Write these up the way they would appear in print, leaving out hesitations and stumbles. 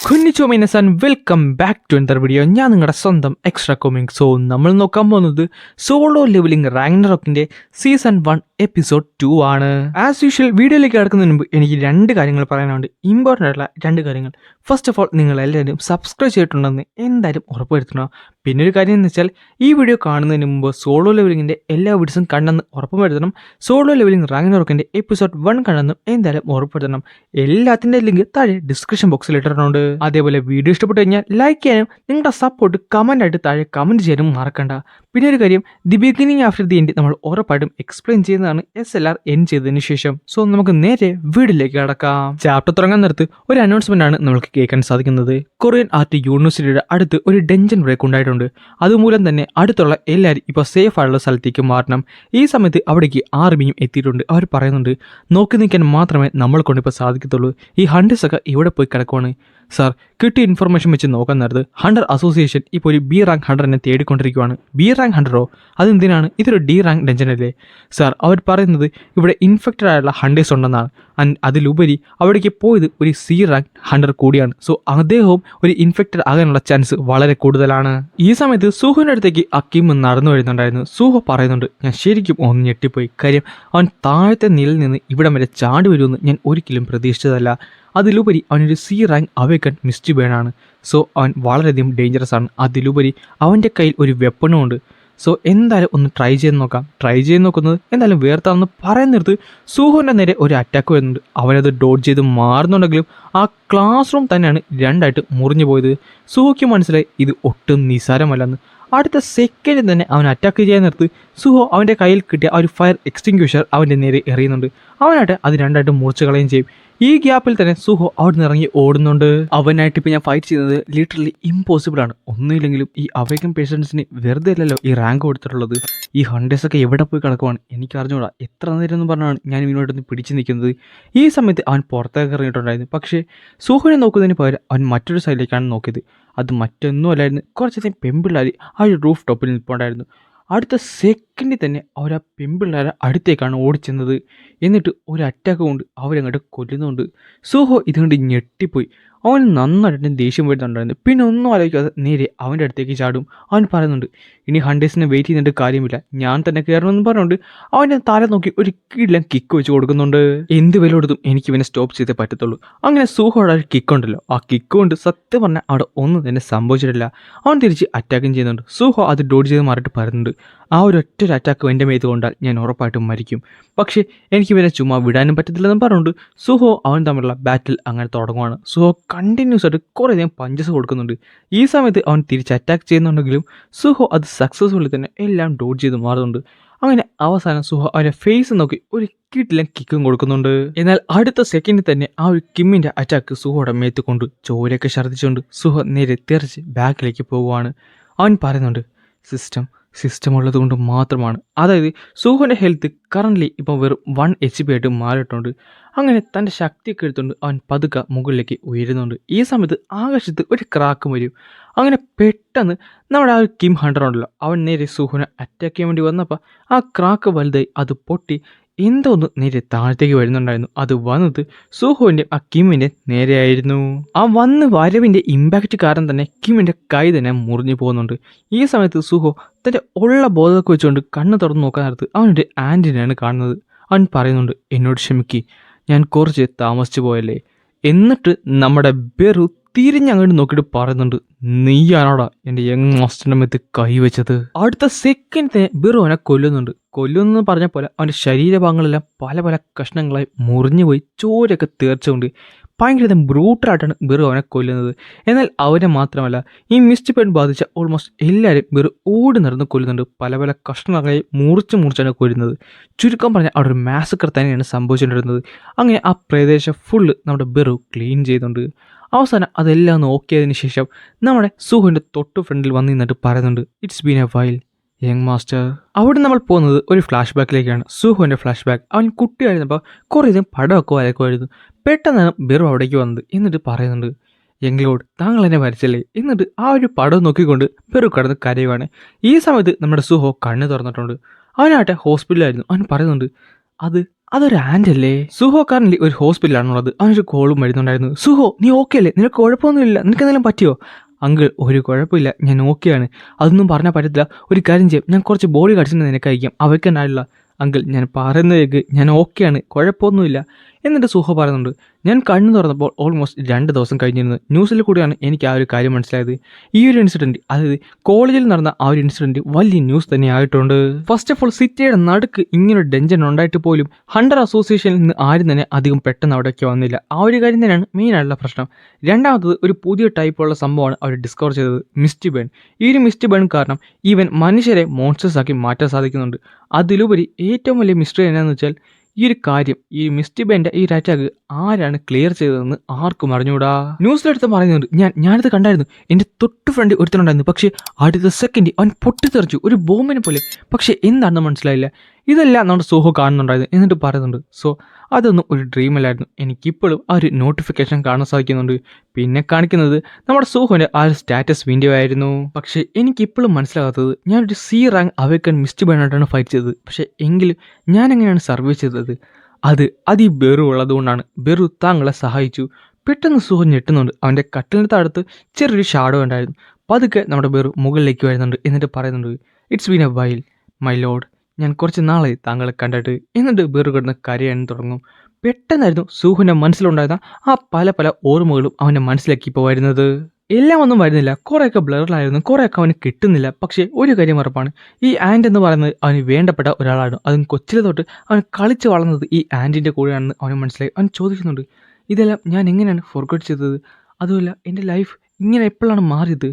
കുഞ്ഞിച്ചോ minus and welcome back to another video. ഞാൻ നിങ്ങളുടെ സ്വന്തം എക്സ്ട്രാ കോമിക്. സോ നമ്മൾ നോക്കാൻ പോകുന്നത് സോളോ ലെവലിംഗ് റാഗ്നറോക്കിന്റെ സീസൺ 1 എപ്പിസോഡ് 2 ആണ്. ആസ് യൂഷ്വൽ വീഡിയോയിലേക്ക് കിടക്കുന്നതിന് മുമ്പ് എനിക്ക് രണ്ട് കാര്യങ്ങൾ പറയാനുണ്ട്, ഇമ്പോർട്ടൻ്റ് ആയിട്ടുള്ള രണ്ട് കാര്യങ്ങൾ. ഫസ്റ്റ് ഓഫ് ഓൾ, നിങ്ങൾ എല്ലാവരും സബ്സ്ക്രൈബ് ചെയ്തിട്ടുണ്ടെന്ന് എന്തായാലും ഉറപ്പുവരുത്തണം. പിന്നെ ഒരു കാര്യം എന്ന് വെച്ചാൽ, ഈ വീഡിയോ കാണുന്നതിന് മുമ്പ് സോളോ ലെവലിംഗിന്റെ എല്ലാ വീഡിയോസും കണ്ടെന്ന് ഉറപ്പുവരുത്തണം. സോളോ ലെവലിംഗ് റാഗ്നറോക്കിന്റെ എപ്പിസോഡ് 1 കണ്ടെന്നും എന്തായാലും ഉറപ്പുവരുത്തണം. എല്ലാത്തിൻ്റെ ലിങ്ക് താഴെ ഡിസ്ക്രിപ്ഷൻ ബോക്സിൽ ഇട്ടിട്ടുണ്ട്. അതേപോലെ വീഡിയോ ഇഷ്ടപ്പെട്ടു കഴിഞ്ഞാൽ ലൈക്ക് ചെയ്യാനും നിങ്ങളുടെ സപ്പോർട്ട് കമൻ്റ് ആയിട്ട് താഴെ കമൻറ്റ് ചെയ്യാനും മറക്കണ്ട. പിന്നെ ഒരു കാര്യം, the beginning after the end നമ്മൾ ഉറപ്പായിട്ടും എക്സ്പ്ലെയിൻ ചെയ്യുന്നതാണ് SLR എൻഡ് ചെയ്തതിന് ശേഷം. സോ നമുക്ക് നേരെ വീഡിയോയിലേക്ക് കടക്കാം. ചാപ്റ്റർ തുടങ്ങാൻ നേരത്ത് ഒരു അനൗൺസ്മെന്റ് ആണ് നമുക്ക് കേൾക്കാൻ സാധിക്കുന്നത്. കൊറിയൻ ആർട്ട് യൂണിവേഴ്സിറ്റിയുടെ അടുത്ത് ഒരു ഡെഞ്ചൻ ബ്രേക്ക് ഉണ്ടായിട്ടുണ്ട്. അതുമൂലം തന്നെ അടുത്തുള്ള എല്ലാവരും ഇപ്പോൾ സേഫ് ആയിട്ടുള്ള സ്ഥലത്തേക്ക് മാറണം. ഈ സമയത്ത് അവിടേക്ക് ആർമിയും എത്തിയിട്ടുണ്ട്. അവർ പറയുന്നുണ്ട്, നോക്കി നിൽക്കാൻ മാത്രമേ നമ്മൾ കൊണ്ടിപ്പോൾ സാധിക്കത്തുള്ളൂ. ഈ ഹണ്ടേഴ്സ് ഒക്കെ ഇവിടെ പോയി കിടക്കുവാണ്. സാർ, കിട്ടിയ ഇൻഫർമേഷൻ വെച്ച് നോക്കാൻ നേരത്ത് ഹണ്ടർ അസോസിയേഷൻ ഇപ്പോൾ ഒരു ബി റാങ്ക് ഹണ്ടറിനെ തേടിക്കൊണ്ടിരിക്കുകയാണ്. ബി റാങ്ക് ഹണ്ടറോ? അതെന്തിനാണ്? ഇതൊരു ഡി റാങ്ക് ഡെഞ്ചനല്ലേ സാർ? അവർ പറയുന്നത് ഇവിടെ ഇൻഫെക്റ്റഡ് ആയിട്ടുള്ള ഹണ്ടേഴ്സ് ഉണ്ടെന്നാണ്. അതിലുപരി അവിടേക്ക് പോയത് ഒരു സി റാങ്ക് ഹണ്ടർ കൂടിയാണ്. സോ അദ്ദേഹവും ഒരു ഇൻഫെക്റ്റഡ് ആകാനുള്ള ചാൻസ് വളരെ കൂടുതലാണ്. ഈ സമയത്ത് സൂഹോയുടെ അടുത്തേക്ക് അക്കീം നടന്നു വരുന്നുണ്ടായിരുന്നു. സൂഹോ പറയുന്നുണ്ട്, ഞാൻ ശരിക്കും ഒന്ന് ഞെട്ടിപ്പോയി. കാര്യം അവൻ താഴത്തെ നിലയിൽ നിന്ന് ഇവിടം വരെ ചാടി വരുമെന്ന് ഞാൻ ഒരിക്കലും പ്രതീക്ഷിച്ചതല്ല. അതിലുപരി അവനൊരു സി റാങ്ക് അവേക്കൺ മിസ്റ്റ് ബേണാണ്. സോ അവൻ വളരെയധികം ഡേഞ്ചറസ് ആണ്. അതിലുപരി അവൻ്റെ കയ്യിൽ ഒരു വെപ്പണും ഉണ്ട്. സോ എന്തായാലും ഒന്ന് ട്രൈ ചെയ്ത് നോക്കാം. ട്രൈ ചെയ്ത് നോക്കുന്നത് എന്തായാലും വേർത്താണെന്ന് പറയുന്നിടത്ത് സൂഹോൻ്റെ നേരെ ഒരു അറ്റാക്ക് വരുന്നുണ്ട്. അവനത് ഡോഡ്ജ് ചെയ്ത് മാറുന്നുണ്ടെങ്കിലും ആ ക്ലാസ് റൂം തന്നെയാണ് രണ്ടായിട്ട് മുറിഞ്ഞു പോയത്. സൂഹോയ്ക്ക് മനസ്സിലായി ഇത് ഒട്ടും നിസാരമല്ലെന്ന്. അടുത്ത സെക്കൻഡിൽ തന്നെ അവൻ അറ്റാക്ക് ചെയ്യാൻ നിർത്തി സുഹോ അവൻ്റെ കയ്യിൽ കിട്ടിയ ആ ഒരു ഫയർ എക്സ്റ്റിങ്ക്വിഷർ അവൻ്റെ നേരെ എറിയുന്നുണ്ട്. അവനായിട്ട് അത് രണ്ടായിട്ട് മുറിച്ച് കളയുകയും ചെയ്യും. ഈ ഗ്യാപ്പിൽ തന്നെ സുഹോ അവിടെ നിന്ന് ഇറങ്ങി ഓടുന്നുണ്ട്. അവനായിട്ട് ഇപ്പം ഞാൻ ഫൈറ്റ് ചെയ്യുന്നത് ലിറ്ററലി ഇമ്പോസിബിൾ ആണ്. ഒന്നുമില്ലെങ്കിലും ഈ അവേക്കൻ പേഷ്യൻസിന് വെറുതെ അല്ലല്ലോ ഈ റാങ്ക് കൊടുത്തിട്ടുള്ളത്. ഈ ഹണ്ടേഴ്സൊക്കെ എവിടെ പോയി കിടക്കുവാണ് എനിക്ക് അറിഞ്ഞുകൂടാ. എത്ര നേരം എന്ന് പറഞ്ഞാണ് ഞാൻ ഇവനോടൊന്ന് പിടിച്ചു നിൽക്കുന്നത്. ഈ സമയത്ത് അവൻ പുറത്തേക്ക് ഇറങ്ങിയിട്ടുണ്ടായിരുന്നു. പക്ഷേ സുഹോനെ നോക്കുന്നതിന് പകരം അവൻ മറ്റൊരു സൈഡിലേക്കാണ് നോക്കിയത്. അത് മറ്റൊന്നും അല്ലായിരുന്നു, കുറച്ചധികം പെൺപിള്ളേർ ആ ഒരു റൂഫ് ടോപ്പിൽ നിൽപ്പുണ്ടായിരുന്നു. അടുത്ത സെക്കൻഡിൽ തന്നെ അവർ ആ പെൺപിള്ളേരെ അടുത്തേക്കാണ് ഓടിച്ചെന്നത്. എന്നിട്ട് ഒരു അറ്റാക്ക് കൊണ്ട് അവരങ്ങോട്ട് കൊല്ലുന്നുണ്ട്. സുഹോ ഇതുകൊണ്ട് ഞെട്ടിപ്പോയി. അവൻ നന്നായിട്ട് ദേഷ്യം വരുന്നുണ്ടായിരുന്നു. പിന്നെ ഒന്നും ആലോചിക്കാതെ നേരെ അവൻ്റെ അടുത്തേക്ക് ചാടും. അവൻ പറയുന്നുണ്ട്, ഇനി ഹണ്ടേഴ്സിനെ വെയിറ്റ് ചെയ്തിട്ട് കാര്യമില്ല, ഞാൻ തന്നെ കയറണമെന്ന് പറഞ്ഞുകൊണ്ട് അവൻ്റെ തല നോക്കി ഒരു കീഴിലും കിക്ക് വെച്ച് കൊടുക്കുന്നുണ്ട്. എന്ത് വില കൊടുത്തും എനിക്ക് ഇവനെ സ്റ്റോപ്പ് ചെയ്തേ പറ്റത്തുള്ളൂ. അങ്ങനെ സുഹോയുടെ ഒരു കിക്ക് ഉണ്ടല്ലോ, ആ കിക്ക് കൊണ്ട് സത്യം പറഞ്ഞാൽ അവിടെ ഒന്നും തന്നെ സംഭവിച്ചിട്ടില്ല. അവൻ തിരിച്ച് അറ്റാക്കും ചെയ്യുന്നുണ്ട്. സുഹോ അത് ഡോഡ് ചെയ്ത് മാറിയിട്ട് പറയുന്നുണ്ട്, ആ ഒരു ഒറ്റ അറ്റാക്ക് എൻ്റെ മേത്ത് കൊണ്ടാൽ ഞാൻ ഉറപ്പായിട്ടും മരിക്കും. പക്ഷേ എനിക്ക് ഇവനെ ചുമ്മാ വിടാനും പറ്റത്തില്ലെന്ന് പറഞ്ഞുകൊണ്ട് സുഹോ അവൻ തമ്മിലുള്ള ബാറ്റിൽ അങ്ങനെ തുടങ്ങുവാണ്. സുഹോ കണ്ടിന്യൂസ് ആയിട്ട് കുറേയധികം പഞ്ചസ് കൊടുക്കുന്നുണ്ട്. ഈ സമയത്ത് അവൻ തിരിച്ച് അറ്റാക്ക് ചെയ്യുന്നുണ്ടെങ്കിലും സുഹോ അത് സക്സസ്ഫുള്ളി തന്നെ എല്ലാം ഡോഡ് ചെയ്ത് മാറുന്നുണ്ട്. അങ്ങനെ അവസാനം സുഹോ അവൻ്റെ ഫേസ് നോക്കി ഒരു കിട്ടിലും കിക്കും കൊടുക്കുന്നുണ്ട്. എന്നാൽ അടുത്ത സെക്കൻഡിൽ തന്നെ ആ ഒരു കിമ്മിൻ്റെ അറ്റാക്ക് സുഹോയുടെ മേത്ത് കൊണ്ട് ചോരയൊക്കെ ഛർദ്ദിച്ചുകൊണ്ട് സുഹോ നേരെ തെറിച്ച് ബാക്കിലേക്ക് പോകുവാണ്. അവൻ പറയുന്നുണ്ട്, സിസ്റ്റം ഉള്ളത് കൊണ്ട് മാത്രമാണ്. അതായത് സുഹോൻ്റെ ഹെൽത്ത് കറൻ്റ്ലി ഇപ്പം വെറും 1 HP ആയിട്ട് മാറിയിട്ടുണ്ട്. അങ്ങനെ തൻ്റെ ശക്തിയൊക്കെ എടുത്തുകൊണ്ട് അവൻ പതുക്കെ മുകളിലേക്ക് ഉയരുന്നുണ്ട്. ഈ സമയത്ത് ആകാശത്ത് ഒരു ക്രാക്ക് വരും. അങ്ങനെ പെട്ടെന്ന് നമ്മുടെ ആ ഒരു കിം ഹണ്ടർ ഉണ്ടല്ലോ, അവൻ നേരെ സുഹോനെ അറ്റാക്ക് ചെയ്യാൻ വേണ്ടി വന്നപ്പോൾ ആ ക്രാക്ക് വലുതായി അത് പൊട്ടി എന്തോ ഒന്ന് നേരെ താഴത്തേക്ക് വരുന്നുണ്ടായിരുന്നു. അത് വന്നത് സുഹോൻ്റെ ആ കിമ്മിൻ്റെ നേരെയായിരുന്നു. ആ വന്ന് വരവിൻ്റെ ഇമ്പാക്റ്റ് കാരണം തന്നെ കിമ്മിൻ്റെ കൈ തന്നെ മുറിഞ്ഞു പോകുന്നുണ്ട്. ഈ സമയത്ത് സുഹോ തൻ്റെ ഉള്ള ബോധമൊക്കെ വെച്ചുകൊണ്ട് കണ്ണ് തുറന്ന് നോക്കാൻ നേരത്ത് അവനൊരു ആൻറ്റിനെയാണ് കാണുന്നത്. അവൻ പറയുന്നുണ്ട്, എന്നോട് ക്ഷമിക്ക്, ഞാൻ കുറച്ച് താമസിച്ചു പോയല്ലേ. എന്നിട്ട് നമ്മുടെ ബെറു തിരിഞ്ഞങ്ങോട്ട് നോക്കിയിട്ട് പറയുന്നുണ്ട്, നീയാണോടാ എൻ്റെ യങ് മാസ്റ്ററിൻ്റെ മേത്ത് കൈവച്ചത്. അടുത്ത സെക്കൻഡ് തന്നെ ബെറു അവനെ കൊല്ലുന്നു പറഞ്ഞ പോലെ അവൻ്റെ ശരീരഭാഗങ്ങളെല്ലാം പല പല കഷ്ണങ്ങളായി മുറിഞ്ഞു പോയി ചോരയൊക്കെ തീർച്ചുകൊണ്ട് ഭയങ്കര ബ്രൂട്ടലായിട്ടാണ് ബെറു അവനെ കൊല്ലുന്നത്. എന്നാൽ അവനെ മാത്രമല്ല, ഈ മിസ്റ്റ് പെയിൻ ബാധിച്ച ഓൾമോസ്റ്റ് എല്ലാവരും ബെറു ഓടി നടന്ന് കൊല്ലുന്നുണ്ട്. പല പല കഷ്ണങ്ങളായി മുറിച്ചാണ് കൊല്ലുന്നത്. ചുരുക്കം പറഞ്ഞാൽ അവിടെ ഒരു മാസക്കർ തന്നെയാണ് സംഭവിച്ചുകൊണ്ടിരുന്നത്. അങ്ങനെ ആ പ്രദേശം ഫുള്ള് നമ്മുടെ ബെറു ക്ലീൻ ചെയ്യുന്നുണ്ട്. അവസാനം അതെല്ലാം നോക്കിയതിന് ശേഷം നമ്മുടെ സുഹോൻ്റെ തൊട്ട് ഫ്രണ്ടിൽ വന്ന് നിന്നിട്ട് പറയുന്നുണ്ട്, it's been a while young master. അവിടെ നമ്മൾ പോകുന്നത് ഒരു ഫ്ലാഷ് ബാക്കിലേക്കാണ്. സുഹോൻ്റെ ഫ്ലാഷ് ബാക്ക്. അവൻ കുട്ടിയായിരുന്നപ്പോൾ കുറേയധികം പടമൊക്കെ വരക്കുമായിരുന്നു. പെട്ടെന്നാണ് ബെറു അവിടേക്ക് വന്നത്. എന്നിട്ട് പറയുന്നുണ്ട്, യങ് താങ്കൾ എന്നെ വരച്ചല്ലേ. എന്നിട്ട് ആ ഒരു പടം നോക്കിക്കൊണ്ട് ബെറു കിടന്ന് കരയുവാണ്. ഈ സമയത്ത് നമ്മുടെ സുഹോ കണ്ണ് തുറന്നിട്ടുണ്ട്. അവനാട്ടെ ഹോസ്പിറ്റലായിരുന്നു. അവൻ പറയുന്നുണ്ട്, അത് അതൊരു ആൻഡ് അല്ലേ? സുഹോ കറന്റ് ഒരു ഹോസ്പിറ്റലാണുള്ളത്. അവനൊരു കോളും വരുന്നുണ്ടായിരുന്നു. സുഹോ, നീ ഓക്കെ അല്ലേ? നിനക്ക് കുഴപ്പമൊന്നുമില്ല? നിനക്ക് എന്തെങ്കിലും പറ്റിയോ? അങ്കിൾ, ഒരു കുഴപ്പമില്ല, ഞാൻ ഓക്കെയാണ്. അതൊന്നും പറഞ്ഞാൽ പറ്റത്തില്ല. ഒരു കാര്യം ചെയ്യാം, ഞാൻ കുറച്ച് ബോഡി ഗാർഡ്സിനെ നിനക്ക് അയക്കാം. അവയ്ക്കെന്നായില്ല. അങ്കിൾ, ഞാൻ പറയുന്നതേക്ക്, ഞാൻ ഓക്കെയാണ്, കുഴപ്പമൊന്നുമില്ല. എന്നിട്ട് സുഹോ പറയുന്നുണ്ട്, ഞാൻ കണ്ണു തുറന്നപ്പോൾ ഓൾമോസ്റ്റ് 2 ദിവസം കഴിഞ്ഞിരുന്നു. ന്യൂസിൽ കൂടിയാണ് എനിക്ക് ആ ഒരു കാര്യം മനസ്സിലായത്. ഈ ഒരു ഇൻസിഡൻറ്റ്, അതായത് കോളേജിൽ നടന്ന ആ ഒരു ഇൻസിഡൻറ്റ് വലിയ ന്യൂസ് തന്നെ ആയിട്ടുണ്ട്. ഫസ്റ്റ് ഓഫ് ഓൾ, സിറ്റിയുടെ നടുക്ക് ഇങ്ങനൊരു ഡെഞ്ചൻ ഉണ്ടായിട്ട് പോലും ഹണ്ടർ അസോസിയേഷനിൽ നിന്ന് ആരും തന്നെ അധികം പെട്ടെന്ന് അവിടേക്ക് വന്നില്ല. ആ ഒരു കാര്യം തന്നെയാണ് മെയിനായിട്ടുള്ള പ്രശ്നം. രണ്ടാമത്തത്, ഒരു പുതിയ ടൈപ്പുള്ള സംഭവമാണ് അവർ ഡിസ്കവർ ചെയ്തത്, മിസ്റ്റി ബേൺ. ഈ ഒരു മിസ്റ്റി ബേൺ കാരണം ഈവൻ മനുഷ്യരെ മോൺസ്റ്റേഴ്സ് ആക്കി മാറ്റാൻ സാധിക്കുന്നുണ്ട്. അതിലുപരി ഏറ്റവും വലിയ മിസ്റ്ററി എന്നാന്ന് വെച്ചാൽ, ഈ ഒരു കാര്യം, ഈ മിസ്റ്റി ബേൻ്റെ ഈ ഒരു അറ്റാക്ക് ആരാണ് ക്ലിയർ ചെയ്തതെന്ന് ആർക്കും അറിഞ്ഞൂടാ. ന്യൂസിലെടുത്ത് പറയുന്നുണ്ട്, ഞാനിത് കണ്ടായിരുന്നു. എൻ്റെ തൊട്ട് ഫ്രണ്ട് ഒരുത്തനുണ്ടായിരുന്നു. പക്ഷേ അടുത്ത സെക്കൻഡ് അവൻ പൊട്ടിത്തെറിച്ചു, ഒരു ബോംബിനെ പോലെ. പക്ഷേ എന്താണെന്ന് മനസ്സിലായില്ല. ഇതെല്ലാം നമ്മുടെ സുഹോ കാണുന്നുണ്ടായിരുന്നു. എന്നിട്ട് പറയുന്നുണ്ട്, സോ അതൊന്നും ഒരു ഡ്രീമല്ലായിരുന്നു. എനിക്കിപ്പോഴും ആ ഒരു നോട്ടിഫിക്കേഷൻ കാണാൻ സാധിക്കുന്നുണ്ട്. പിന്നെ കാണിക്കുന്നത് നമ്മുടെ സുഹോൻ്റെ ആ ഒരു സ്റ്റാറ്റസ് വീഡിയോ ആയിരുന്നു. പക്ഷേ എനിക്കിപ്പോഴും മനസ്സിലാകാത്തത്, ഞാനൊരു സി റാങ്ക് അവേക്കൺ മിസ്റ്റി ബേണായിട്ടാണ് ഫൈറ്റ് ചെയ്തത്. പക്ഷേ എങ്കിലും ഞാൻ എങ്ങനെയാണ് സർവൈവ് ചെയ്തത്? അത് ഈ ബെറു ഉള്ളതുകൊണ്ടാണ്. ബെറു താങ്കളെ സഹായിച്ചു. പെട്ടെന്ന് സുഹോ ഞെട്ടുന്നുണ്ട്. അവൻ്റെ കട്ടിലിന് താഴത്ത് ചെറിയൊരു ഷാഡോ ഉണ്ടായിരുന്നു. പതുക്കെ നമ്മുടെ ബെറു മുകളിലേക്ക് വരുന്നുണ്ട്. എന്നിട്ട് പറയുന്നുണ്ട്, it's been a while my lord, ഞാൻ കുറച്ച് നാളായി താങ്കളെ കണ്ടിട്ട്. എന്നിട്ട് ബെറു കിടന്ന് കരയാൻ തുടങ്ങും. പെട്ടെന്നായിരുന്നു സുഹുവിൻ്റെ മനസ്സിലുണ്ടായിരുന്ന ആ പല ഓർമ്മകളും അവൻ്റെ മനസ്സിലേക്ക് ഇപ്പോൾ വരുന്നത്. എല്ലാം ഒന്നും വരുന്നില്ല, കുറേയൊക്കെ ബ്ലറിലായിരുന്നു, കുറേയൊക്കെ അവന് കിട്ടുന്നില്ല. പക്ഷേ ഒരു കാര്യം ഉറപ്പാണ്, ഈ ആൻഡ് എന്ന് പറയുന്നത് അവന് വേണ്ടപ്പെട്ട ഒരാളാണ്. അതും കൊച്ചിലെ തൊട്ട് അവൻ കളിച്ച് വളർന്നത് ഈ ആൻറ്റിൻ്റെ കൂടെയാണെന്ന് അവന് മനസ്സിലായി. അവൻ ചോദിക്കുന്നുണ്ട്, ഇതെല്ലാം ഞാൻ എങ്ങനെയാണ് ഫോർഗെറ്റ് ചെയ്തത്? അതുമല്ല, എൻ്റെ ലൈഫ് ഇങ്ങനെ എപ്പോഴാണ് മാറിയത്?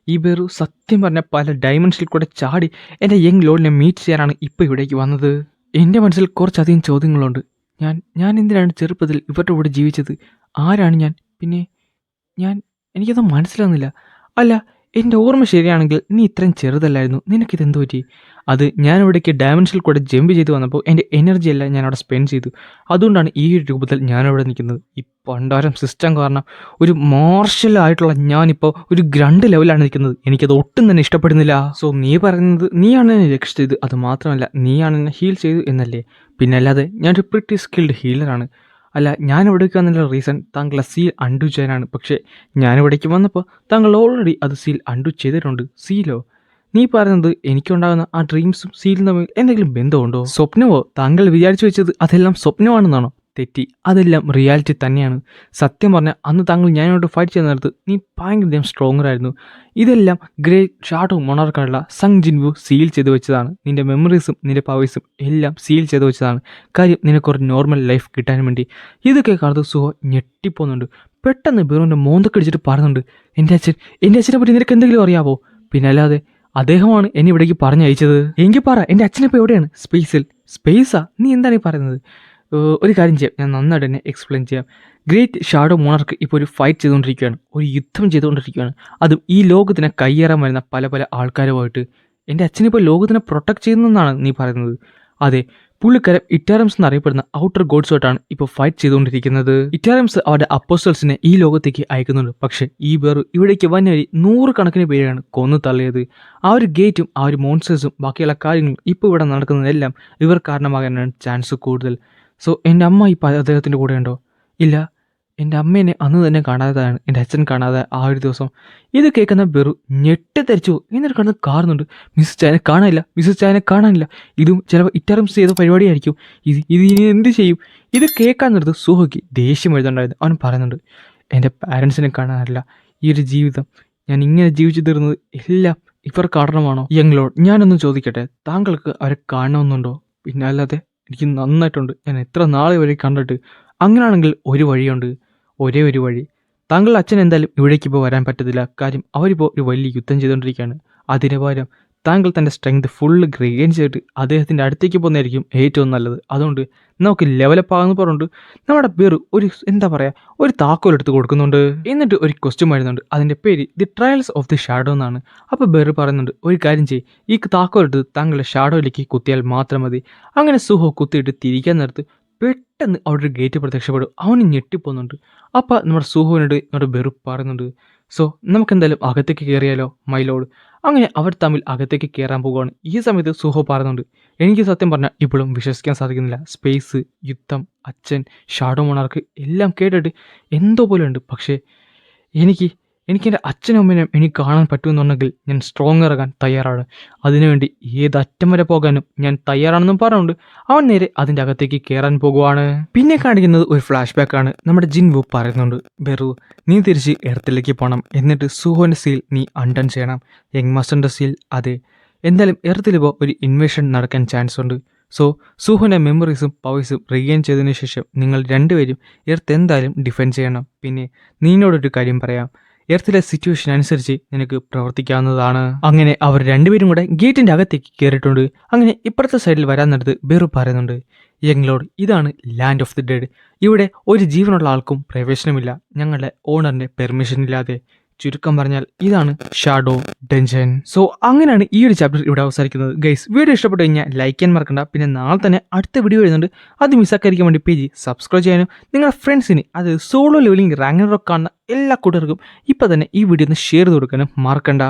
ഈ ബെറു സത്യം പറഞ്ഞ പല ഡയമെൻഷനിൽ കൂടെ ചാടി എൻ്റെ യങ് ലോഡിനെ മീറ്റ് ചെയ്യാനാണ് ഇപ്പോൾ ഇവിടേക്ക് വന്നത്. എൻ്റെ മനസ്സിൽ കുറച്ചധികം ചോദ്യങ്ങളുണ്ട്. ഞാൻ എന്തിനാണ് ചെറുപ്പത്തിൽ ഇവരുടെ കൂടെ ജീവിച്ചത്? ആരാണ് ഞാൻ? പിന്നെ എനിക്കത് മനസ്സിലാകുന്നില്ല. അല്ല, എൻ്റെ ഓർമ്മ ശരിയാണെങ്കിൽ നീ ഇത്രയും ചെറുതല്ലായിരുന്നു. നിനക്കിതെന്തു പറ്റി? അത് ഞാൻ ഇവിടേക്ക് ഡയമെൻഷനിൽ കൂടെ ജമ്പ് ചെയ്ത് വന്നപ്പോൾ എൻ്റെ എനർജി എല്ലാം ഞാൻ അവിടെ സ്പെൻഡ് ചെയ്തു. അതുകൊണ്ടാണ് ഈ ഒരു രൂപത്തിൽ ഞാനവിടെ നിൽക്കുന്നത്. ഈ പണ്ടാരം സിസ്റ്റം കാരണം ഒരു മാർഷൽ ആയിട്ടുള്ള ഞാനിപ്പോൾ ഒരു ഗ്രണ്ട് ലെവലാണ് നിൽക്കുന്നത്. എനിക്കത് ഒട്ടും തന്നെ ഇഷ്ടപ്പെടുന്നില്ല. സോ നീ പറയുന്നത് നീയാണ് എന്നെ രക്ഷിച്ചത്, അത് മാത്രമല്ല നീയാണ് എന്നെ ഹീൽ ചെയ്തു എന്നല്ലേ? പിന്നെ അല്ലാതെ ഞാനൊരു പ്രിറ്റി സ്കിൽഡ് ഹീലറാണ്. അല്ല, ഞാനിവിടേക്ക് വന്നതിൻ്റെ റീസൺ താങ്കളെ സീൽ അൺഡു ചെയ്യാനാണ്. പക്ഷേ ഞാനിവിടേക്ക് വന്നപ്പോൾ താങ്കൾ ഓൾറെഡി അത് സീൽ അൺഡു ചെയ്തിട്ടുണ്ട്. സീലോ? നീ പറയുന്നത് എനിക്കുണ്ടാകുന്ന ആ ഡ്രീംസും സീലും തമ്മിൽ എന്തെങ്കിലും ബന്ധമുണ്ടോ? സ്വപ്നമോ? താങ്കൾ വിചാരിച്ചു വെച്ചത് അതെല്ലാം സ്വപ്നമാണെന്നാണോ? തെറ്റി, അതെല്ലാം റിയാലിറ്റി തന്നെയാണ്. സത്യം പറഞ്ഞാൽ അന്ന് താങ്കൾ ഞാനോട് ഫൈറ്റ് ചെയ്യുന്നിടത്ത് നീ ഭയങ്കര സ്ട്രോങ്ങർ ആയിരുന്നു. ഇതെല്ലാം ഗ്രേറ്റ് ഷാഡോ മൊണാർക്കായുള്ള സങ് ജിൻവു സീൽ ചെയ്ത് വെച്ചതാണ്. നിൻ്റെ മെമ്മറീസും നിൻ്റെ പവേഴ്സും എല്ലാം സീൽ ചെയ്ത് വെച്ചതാണ്. കാര്യം നിനക്കൊരു നോർമൽ ലൈഫ് കിട്ടാൻ വേണ്ടി. ഇതൊക്കെ കാണുന്നത് സുഹോ ഞെട്ടിപ്പോകുന്നുണ്ട്. പെട്ടെന്ന് ബെറുവിൻ്റെ മോന്തൊക്കെ അടിച്ചിട്ട് പറയുന്നുണ്ട്, എൻ്റെ അച്ഛനെ പറ്റി നിനക്ക് എന്തെങ്കിലും അറിയാവോ? പിന്നെ അല്ലാതെ അദ്ദേഹമാണ് എന്നെ ഇവിടേക്ക് പറഞ്ഞയച്ചത്. എങ്കിൽ പറ, എൻ്റെ അച്ഛനിപ്പോൾ എവിടെയാണ്? സ്പേസാ? നീ എന്താണ് ഈ പറയുന്നത്? ഒരു കാര്യം ചെയ്യാം, ഞാൻ നന്നായിട്ട് തന്നെ എക്സ്പ്ലെയിൻ ചെയ്യാം. ഗ്രേറ്റ് ഷാഡോ മോണാർക്ക് ഇപ്പോൾ ഒരു ഫൈറ്റ് ചെയ്തുകൊണ്ടിരിക്കുകയാണ്, ഒരു യുദ്ധം ചെയ്തുകൊണ്ടിരിക്കുകയാണ്. അതും ഈ ലോകത്തിനെ കയ്യേറാൻ വരുന്ന പല ആൾക്കാരുമായിട്ട്. എൻ്റെ അച്ഛനിപ്പോൾ ലോകത്തിനെ പ്രൊട്ടക്ട് ചെയ്യുന്നതെന്നാണ് നീ പറയുന്നത്? അതെ, പുള്ളിക്കാരൻ ഇറ്റാറംസ് എന്നറിയപ്പെടുന്ന ഔട്ടർ ഗോഡ്സുമായിട്ടാണ് ഇപ്പോൾ ഫൈറ്റ് ചെയ്തുകൊണ്ടിരിക്കുന്നത്. ഇറ്റാറംസ് അവരുടെ അപ്പോസ്റ്റൽസിനെ ഈ ലോകത്തേക്ക് അയക്കുന്നുണ്ട്. പക്ഷേ ഈ ബെറു ഇവിടേക്ക് വന്നവരി 100 കണക്കിന് പേരാണ് കൊന്നു തള്ളിയത്. ആ ഒരു ഗേറ്റും ആ ഒരു മോൺസ്റ്റേഴ്സും ബാക്കിയുള്ള കാര്യങ്ങളും ഇപ്പോൾ ഇവിടെ നടക്കുന്നതെല്ലാം ഇവർ കാരണമാകാനാണ് ചാൻസ് കൂടുതൽ. സോ എൻ്റെ അമ്മ ഇപ്പോൾ അദ്ദേഹത്തിൻ്റെ കൂടെ ഉണ്ടോ? ഇല്ല, എൻ്റെ അമ്മേനെ അന്ന് തന്നെ കാണാത്തതാണ്, എൻ്റെ അച്ഛൻ കാണാതെ ആ ഒരു ദിവസം. ഇത് കേൾക്കുന്ന ബെറു ഞെട്ടിത്തെറിച്ചു. എന്നിട്ട് കണ്ട് കാറുന്നുണ്ട്, മിസ്സസ് ചായനെ കാണാനില്ല. ഇതും ചിലപ്പോൾ ഇറ്ററംസ് ചെയ്ത പരിപാടിയായിരിക്കും. ഇത് ഇനി എന്ത് ചെയ്യും? ഇത് കേൾക്കാൻ നിർത്ത് സുഹോയ്ക്ക് ദേഷ്യം എഴുതുണ്ടായിരുന്നു. അവൻ പറയുന്നുണ്ട്, എൻ്റെ പാരൻസിനെ കാണാനില്ല. ഈ ഒരു ജീവിതം ഞാൻ ഇങ്ങനെ ജീവിച്ചു തീർന്നത് എല്ലാം ഇവർ കാരണമാണോ? യങ് ഞാനൊന്നും ചോദിക്കട്ടെ, താങ്കൾക്ക് അവരെ കാണണമെന്നുണ്ടോ? പിന്നെ അല്ലാതെ എനിക്ക് നന്നായിട്ടുണ്ട്. ഞാൻ എത്ര നാളെ വരെ കണ്ടിട്ട്. അങ്ങനെയാണെങ്കിൽ ഒരു വഴിയുണ്ട്, ഒരേ ഒരു വഴി. താങ്കളുടെ അച്ഛൻ എന്തായാലും ഇവിടേക്ക് ഇപ്പോൾ വരാൻ പറ്റത്തില്ല. കാര്യം അവരിപ്പോൾ ഒരു വലിയ യുദ്ധം ചെയ്തുകൊണ്ടിരിക്കുകയാണ്. അതിന് പകരം താങ്കൾ തൻ്റെ സ്ട്രെങ്ത് ഫുള്ള് ഗെയിൻ ചെയ്തിട്ട് അദ്ദേഹത്തിൻ്റെ അടുത്തേക്ക് പോകുന്നതായിരിക്കും ഏറ്റവും നല്ലത്. അതുകൊണ്ട് നമുക്ക് ലെവലപ്പ് ആകുന്ന പറഞ്ഞുകൊണ്ട് നമ്മുടെ ബെറു ഒരു താക്കോൽ എടുത്ത് കൊടുക്കുന്നുണ്ട്. എന്നിട്ട് ഒരു ക്വസ്റ്റ്യൻ വരുന്നുണ്ട്. അതിൻ്റെ പേര് the trials of the shadow എന്നാണ്. അപ്പോൾ ബെറു പറയുന്നുണ്ട്, ഒരു കാര്യം ചെയ്യ്, ഈ താക്കോൽ എടുത്ത് താങ്കളുടെ ഷാഡോയിലേക്ക് കുത്തിയാൽ മാത്രം മതി. അങ്ങനെ സുഹോ കുത്തിയിട്ട് തിരിക്കാൻ നേരത്ത് പെട്ടെന്ന് അവിടെ ഒരു ഗേറ്റ് പ്രത്യക്ഷപ്പെടും. അവന് ഞെട്ടിപ്പോകുന്നുണ്ട്. അപ്പോൾ നമ്മുടെ സുഹോനോട് നമ്മുടെ ബെറു പറയുന്നുണ്ട്, സോ നമുക്കെന്തായാലും അകത്തേക്ക് കയറിയാലോ മൈലോഡ്. അങ്ങനെ അവർ തമ്മിൽ അകത്തേക്ക് കയറാൻ പോകുകയാണ്. ഈ സമയത്ത് സുഹോ പറയുന്നുണ്ട്, എനിക്ക് സത്യം പറഞ്ഞാൽ ഇപ്പോഴും വിശ്വസിക്കാൻ സാധിക്കുന്നില്ല. സ്പേസ്, യുദ്ധം, അച്ഛൻ, ഷാഡോ മൊണാർക്ക് എല്ലാം കേട്ടിട്ട് എന്തോ പോലെ ഉണ്ട്. പക്ഷേ എനിക്കെൻ്റെ അച്ഛനും അമ്മേനെയും എനിക്ക് കാണാൻ പറ്റുമെന്നുണ്ടെങ്കിൽ ഞാൻ സ്ട്രോങ് ഇറങ്ങാൻ തയ്യാറാണ്. അതിനുവേണ്ടി ഏത് അറ്റം വരെ പോകാനും ഞാൻ തയ്യാറാണെന്നും പറഞ്ഞുകൊണ്ട് അവൻ നേരെ അതിൻ്റെ അകത്തേക്ക് കയറാൻ പോകുവാണ്. പിന്നെ കാണിക്കുന്നത് ഒരു ഫ്ലാഷ് ബാക്കാണ്. നമ്മുടെ ജിൻവു പറയുന്നുണ്ട്, ബെറു നീ തിരിച്ച് എർത്തിലേക്ക് പോകണം, എന്നിട്ട് സുഹോൻ്റെ സീൽ നീ അൺഡൺ ചെയ്യണം. യങ് മാസ്റ്ററിൻ്റെ സീൽ അതെ, എന്തായാലും എർത്തിലിപ്പോൾ ഒരു ഇൻവേഷൻ നടക്കാൻ ചാൻസ് ഉണ്ട്. സോ സുഹോൻ്റെ മെമ്മറീസും പവേഴ്സും റീഗെയിൻ ചെയ്തതിനു ശേഷം നിങ്ങൾ രണ്ടുപേരും എർത്ത് എന്തായാലും ഡിഫെൻഡ് ചെയ്യണം. പിന്നെ നിന്നോടൊരു കാര്യം പറയാം, എർത്തിലെ സിറ്റുവേഷൻ അനുസരിച്ച് നിനക്ക് പ്രവർത്തിക്കാവുന്നതാണ്. അങ്ങനെ അവർ രണ്ടുപേരും കൂടെ ഗേറ്റിൻ്റെ അകത്തേക്ക് കയറിയിട്ടുണ്ട്. അങ്ങനെ ഇപ്പുറത്തെ സൈഡിൽ വരാൻ നേരത്ത് ബെറു പറയുന്നുണ്ട്, യങ് ലോർഡ് ഇതാണ് ലാൻഡ് ഓഫ് ദി ഡെഡ്. ഇവിടെ ഒരു ജീവനുള്ള ആൾക്കും പ്രവേശനമില്ല ഞങ്ങളുടെ ഓണറിൻ്റെ പെർമിഷൻ ഇല്ലാതെ. ചുരുക്കം പറഞ്ഞാൽ ഇതാണ് ഷാഡോ ഡഞ്ചൻ. സോ അങ്ങനെയാണ് ഈ ഒരു ചാപ്റ്റർ ഇവിടെ അവസാനിക്കുന്നത്. ഗൈസ് വീഡിയോ ഇഷ്ടപ്പെട്ടു കഴിഞ്ഞാൽ ലൈക്ക് ചെയ്യാൻ മറക്കണ്ട. പിന്നെ നാളെ തന്നെ അടുത്ത വീഡിയോ വരുന്നുണ്ട്, അത് മിസ്സാക്കാതിരിക്കാൻ വേണ്ടി പേജ് സബ്സ്ക്രൈബ് ചെയ്യാനും നിങ്ങളുടെ ഫ്രണ്ട്സിന് അത് സോളോ ലെവലിംഗ് റാഗ്നറോക്ക് കാണുന്ന എല്ലാ കൂട്ടർക്കും ഇപ്പം തന്നെ ഈ വീഡിയോ ഒന്ന് ഷെയർ ചെയ്ത് കൊടുക്കാനും മറക്കണ്ട.